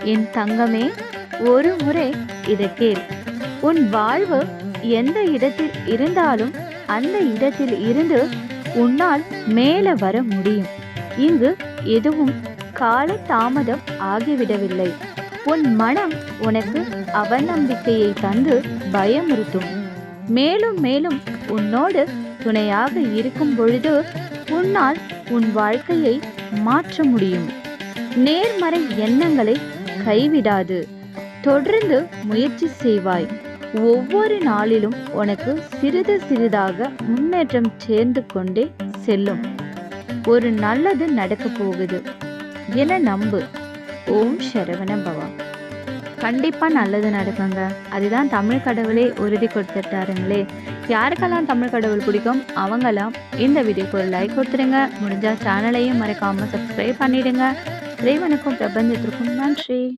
என் தங்கமே, ஒரு முறை இதை கேள். உன் வாழ்வு எந்த இடத்தில் இருந்தாலும் அந்த இடத்தில் இருந்து உன்னால் மேல வர முடியும். இங்கு எதுவும் கால தாமதம் ஆகிவிடவில்லை. உன் மனம் உனக்கு அவநம்பிக்கையை தந்து பயமுறுத்தும். மேலும் மேலும் உன்னோடு துணையாக இருக்கும் பொழுது உன்னால் உன் வாழ்க்கையை மாற்ற முடியும். நேர்மறை எண்ணங்களை கைவிடாது. தொடர்ந்து முயற்சி செய்வாய். ஒவ்வொரு நாளிலும் உனக்கு சிறிது சிறிதாக முன்னேற்றம் சேர்ந்து கொண்டே செல்லும். ஒரு நல்லது நடக்க போகுது என நம்பு. ஓம் சரவண பவா. கண்டிப்பா நல்லது நடக்குங்க. அதுதான் தமிழ் கடவுளே உறுதி கொடுத்துட்டாருங்களே. யாருக்கெல்லாம் தமிழ் கடவுள் பிடிக்கும் அவங்கெல்லாம் இந்த வீடியோக்கு ஒரு லைக் கொடுத்துருங்க. முடிஞ்சா சேனலையும் மறக்காம சப்ஸ்கிரைப் பண்ணிடுங்க. இறைவனுக்கும் பிரபஞ்சத்திற்கும் நன்றி.